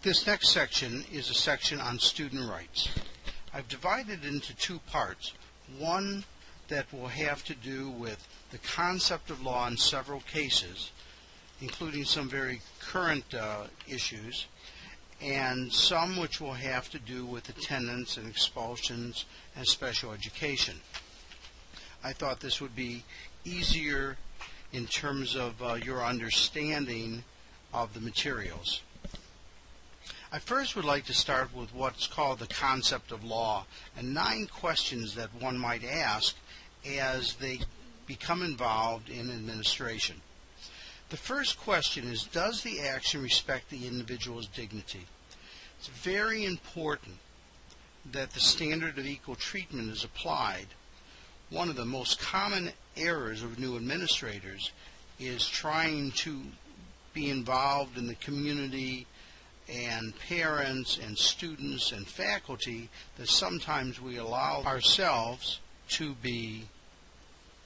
This next section is a section on student rights. I've divided it into two parts. One that will have to do with the concept of law in several cases, including some very current issues, and some which will have to do with attendance and expulsions and special education. I thought this would be easier in terms of your understanding of the materials. I first would like to start with what's called the concept of law, and 9 questions that one might ask as they become involved in administration. The first question is, does the action respect the individual's dignity? It's very important that the standard of equal treatment is applied. One of the most common errors of new administrators is trying to be involved in the community and parents and students and faculty, that sometimes we allow ourselves to be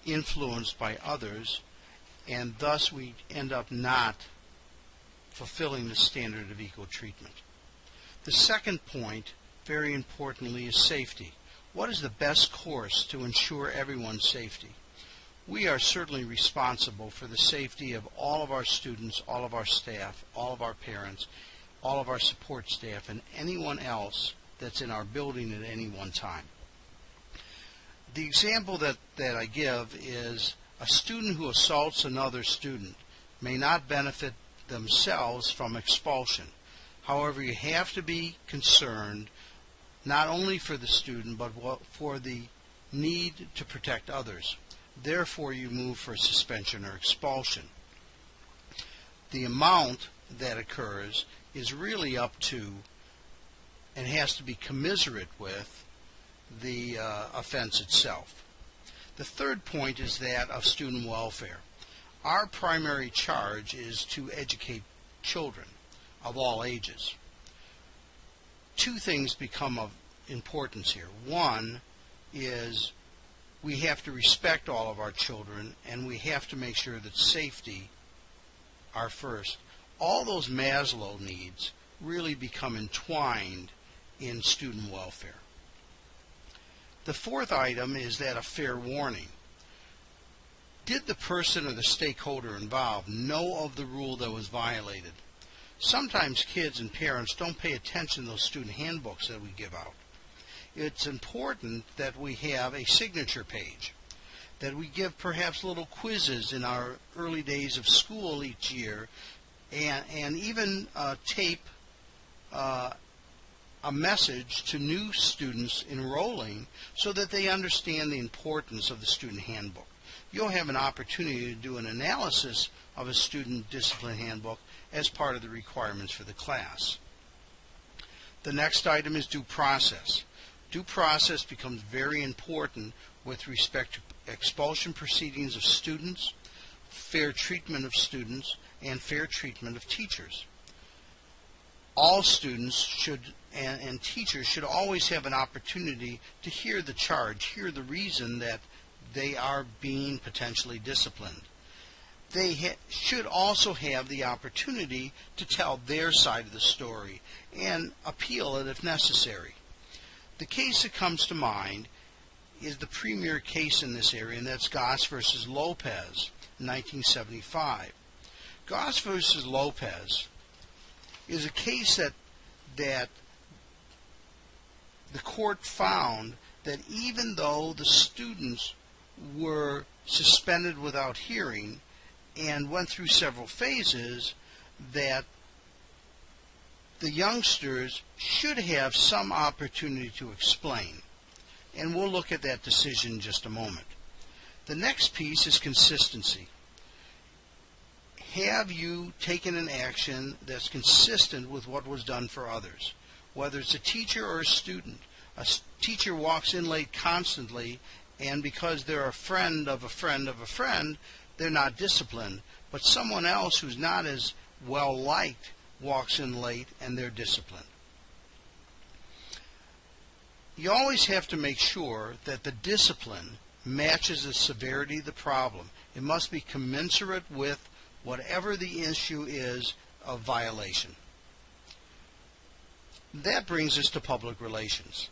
influenced by others, and thus we end up not fulfilling the standard of equal treatment. The second point, very importantly, is safety. What is the best course to ensure everyone's safety? We are certainly responsible for the safety of all of our students, all of our staff, all of our parents, all of our support staff, and anyone else that's in our building at any one time. The example that I give is a student who assaults another student may not benefit themselves from expulsion. However, you have to be concerned not only for the student but for the need to protect others. Therefore, you move for suspension or expulsion. The amount that occurs is really up to and has to be commensurate with the offense itself. The third point is that of student welfare. Our primary charge is to educate children of all ages. 2 things become of importance here. One is we have to respect all of our children, and we have to make sure that safety are first. All those Maslow needs really become entwined in student welfare. The fourth item is that of fair warning. Did the person or the stakeholder involved know of the rule that was violated? Sometimes kids and parents don't pay attention to those student handbooks that we give out. It's important that we have a signature page, that we give perhaps little quizzes in our early days of school each year, and even tape a message to new students enrolling so that they understand the importance of the student handbook. You'll have an opportunity to do an analysis of a student discipline handbook as part of the requirements for the class. The next item is due process. Due process becomes very important with respect to expulsion proceedings of students, fair treatment of students, and fair treatment of teachers. All students should and teachers should always have an opportunity to hear the charge, hear the reason that they are being potentially disciplined. They should also have the opportunity to tell their side of the story and appeal it if necessary. The case that comes to mind is the premier case in this area, and that's Goss versus Lopez, 1975. Goss versus Lopez is a case that the court found that even though the students were suspended without hearing and went through several phases, that the youngsters should have some opportunity to explain. And we'll look at that decision in just a moment. The next piece is consistency. Have you taken an action that's consistent with what was done for others? Whether it's a teacher or a student. A teacher walks in late constantly, and because they're a friend of a friend of a friend, they're not disciplined. But someone else who's not as well liked walks in late and they're disciplined. You always have to make sure that the discipline matches the severity of the problem. It must be commensurate with whatever the issue is of violation. That brings us to public relations.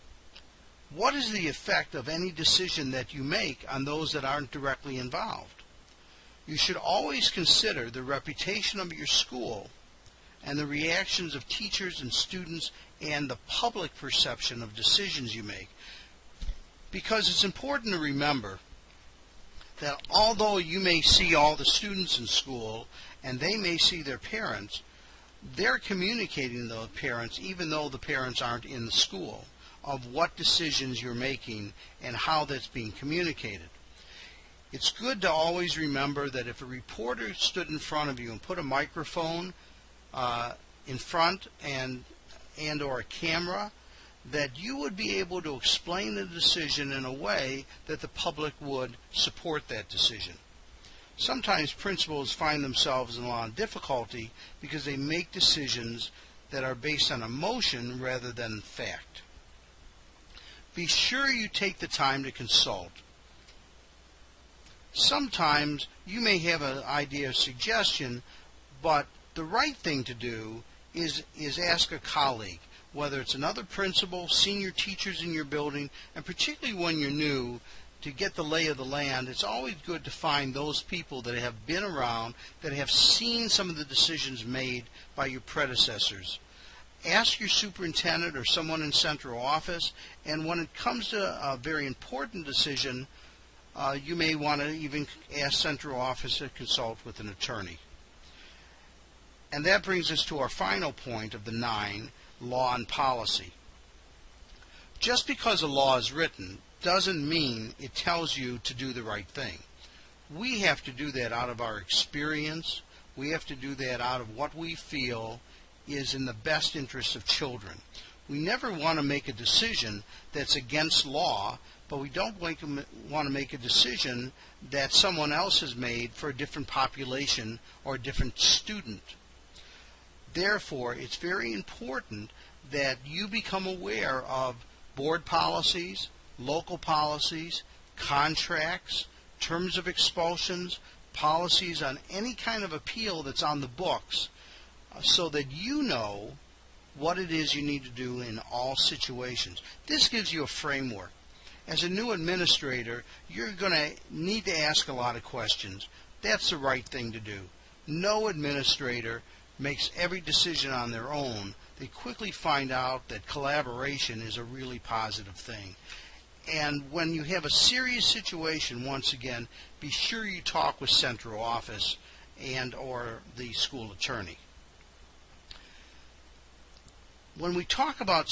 What is the effect of any decision that you make on those that aren't directly involved? You should always consider the reputation of your school and the reactions of teachers and students and the public perception of decisions you make. Because it's important to remember that although you may see all the students in school and they may see their parents, they're communicating to the parents, even though the parents aren't in the school, of what decisions you're making and how that's being communicated. It's good to always remember that if a reporter stood in front of you and put a microphone in front and or a camera, that you would be able to explain the decision in a way that the public would support that decision. Sometimes principals find themselves in a lot of difficulty because they make decisions that are based on emotion rather than fact. Be sure you take the time to consult. Sometimes you may have an idea or suggestion, but the right thing to do is ask a colleague, whether it's another principal, senior teachers in your building, and particularly when you're new, to get the lay of the land. It's always good to find those people that have been around, that have seen some of the decisions made by your predecessors. Ask your superintendent or someone in central office, and when it comes to a very important decision, you may want to even ask central office to consult with an attorney. And that brings us to our final point of the 9, law and policy. Just because a law is written doesn't mean it tells you to do the right thing. We have to do that out of our experience. We have to do that out of what we feel is in the best interest of children. We never want to make a decision that's against law, but we don't want to make a decision that someone else has made for a different population or a different student. Therefore, it's very important that you become aware of board policies, local policies, contracts, terms of expulsions, policies on any kind of appeal that's on the books, so that you know what it is you need to do in all situations. This gives you a framework. As a new administrator, you're going to need to ask a lot of questions. That's the right thing to do. No administrator makes every decision on their own. They quickly find out that collaboration is a really positive thing. And when you have a serious situation, once again, be sure you talk with central office and or the school attorney. When we talk about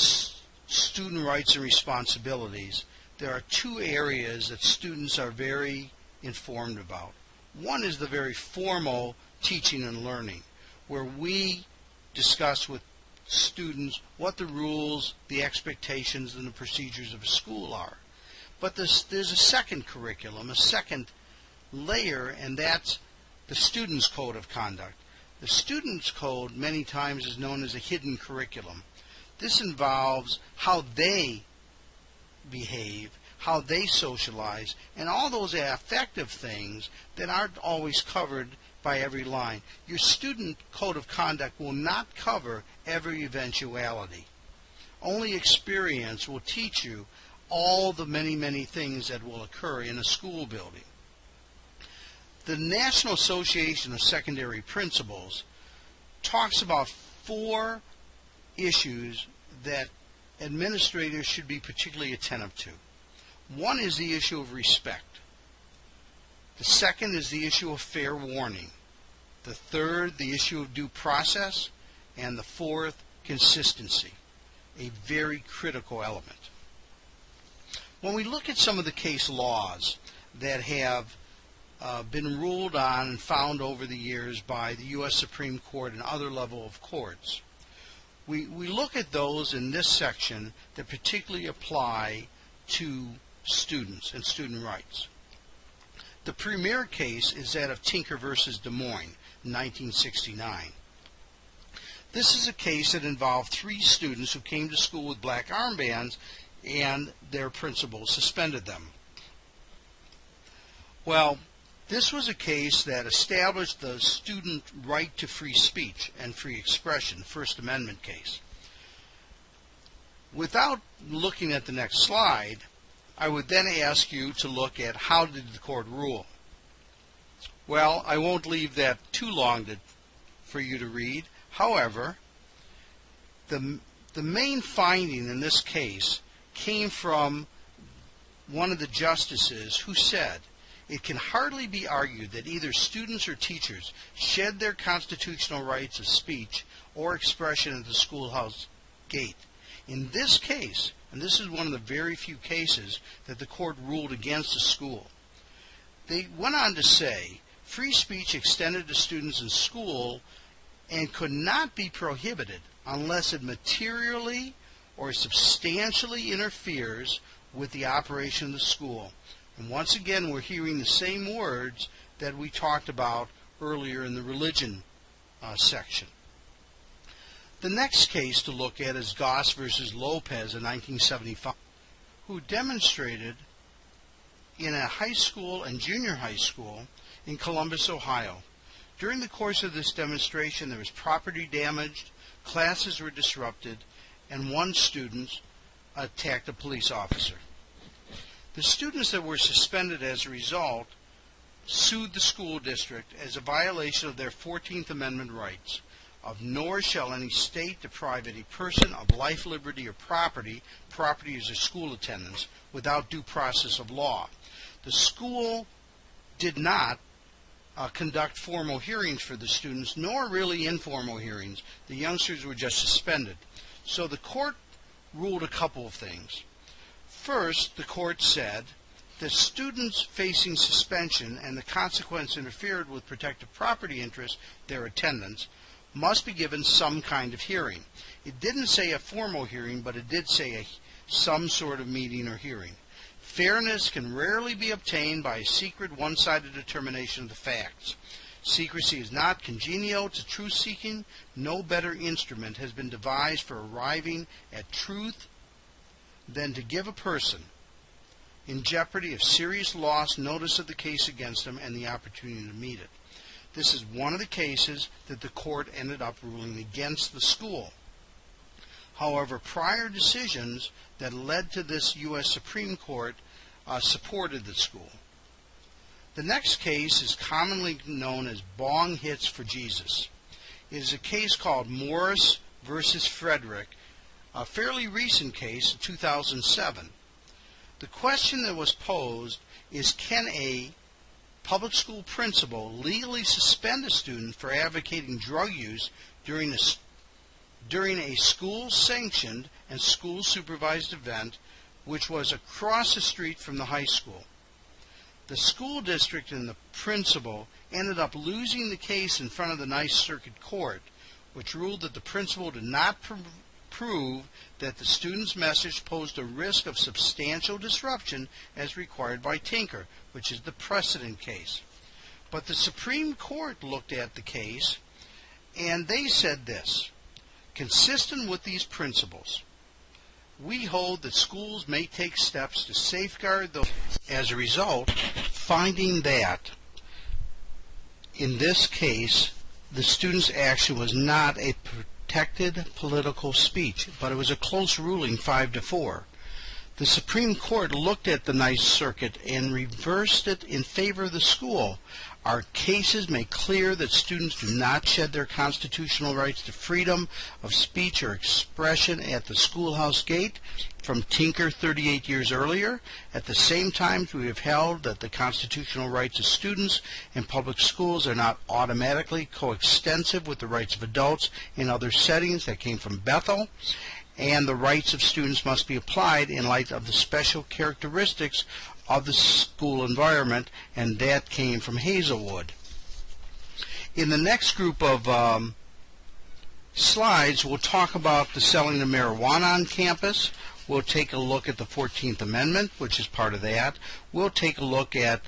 student rights and responsibilities, there are 2 areas that students are very informed about. One is the very formal teaching and learning, where we discuss with students what the rules, the expectations, and the procedures of a school are. But there's a second curriculum, a second layer, and that's the student's code of conduct. The student's code many times is known as a hidden curriculum. This involves how they behave, how they socialize, and all those affective things that aren't always covered by every line. Your student code of conduct will not cover every eventuality. Only experience will teach you all the many, many things that will occur in a school building. The National Association of Secondary Principals talks about 4 issues that administrators should be particularly attentive to. One is the issue of respect. The second is the issue of fair warning. The third, the issue of due process. And the fourth, consistency, a very critical element. When we look at some of the case laws that have been ruled on and found over the years by the U.S. Supreme Court and other level of courts, we look at those in this section that particularly apply to students and student rights. The premier case is that of Tinker versus Des Moines, 1969. This is a case that involved 3 students who came to school with black armbands and their principal suspended them. Well, this was a case that established the student right to free speech and free expression, First Amendment case. Without looking at the next slide, I would then ask you to look at how did the court rule. Well, I won't leave that too long for you to read. However, the main finding in this case came from one of the justices who said, "It can hardly be argued that either students or teachers shed their constitutional rights of speech or expression at the schoolhouse gate. In this case," and this is one of the very few cases that the court ruled against the school, they went on to say, "Free speech extended to students in school and could not be prohibited unless it materially or substantially interferes with the operation of the school." And once again, we're hearing the same words that we talked about earlier in the religion section. The next case to look at is Goss versus Lopez in 1975, who demonstrated in a high school and junior high school in Columbus, Ohio. During the course of this demonstration, there was property damaged, classes were disrupted, and one student attacked a police officer. The students that were suspended as a result sued the school district as a violation of their 14th Amendment rights of "Nor shall any state deprive any person of life, liberty, or property is a school attendance, without due process of law." The school did not conduct formal hearings for the students, nor really informal hearings. The youngsters were just suspended. So the court ruled a couple of things. First, the court said that students facing suspension and the consequence interfered with protected property interests, their attendance, must be given some kind of hearing. It didn't say a formal hearing, but it did say some sort of meeting or hearing. Fairness can rarely be obtained by a secret, one-sided determination of the facts. Secrecy is not congenial to truth-seeking. No better instrument has been devised for arriving at truth than to give a person in jeopardy of serious loss notice of the case against him and the opportunity to meet it. This is one of the cases that the court ended up ruling against the school. However, prior decisions that led to this U.S. Supreme Court supported the school. The next case is commonly known as Bong Hits for Jesus. It is a case called Morris versus Frederick, a fairly recent case, 2007. The question that was posed is, can a public school principal legally suspend a student for advocating drug use during a school-sanctioned and school-supervised event which was across the street from the high school? The school district and the principal ended up losing the case in front of the Ninth Circuit Court, which ruled that the principal did not prove that the student's message posed a risk of substantial disruption as required by Tinker, which is the precedent case. But the Supreme Court looked at the case and they said this: consistent with these principles, we hold that schools may take steps to safeguard those. As a result, finding that in this case the student's action was not a protected political speech, but it was a close ruling, 5-4. The Supreme Court looked at the Ninth Circuit and reversed it in favor of the school. Our cases make clear that students do not shed their constitutional rights to freedom of speech or expression at the schoolhouse gate from Tinker 38 years earlier. At the same time, we have held that the constitutional rights of students in public schools are not automatically coextensive with the rights of adults in other settings. That came from Bethel. And the rights of students must be applied in light of the special characteristics of the school environment, and that came from Hazelwood. In the next group of slides, we'll talk about the selling of marijuana on campus. We'll take a look at the 14th Amendment, which is part of that. We'll take a look at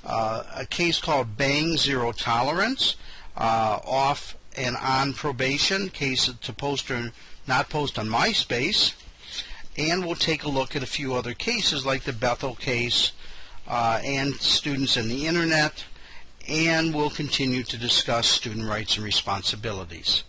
a case called Bang Zero Tolerance, off and on probation, case to post or not post on MySpace. And we'll take a look at a few other cases like the Bethel case and students and the internet, and we'll continue to discuss student rights and responsibilities.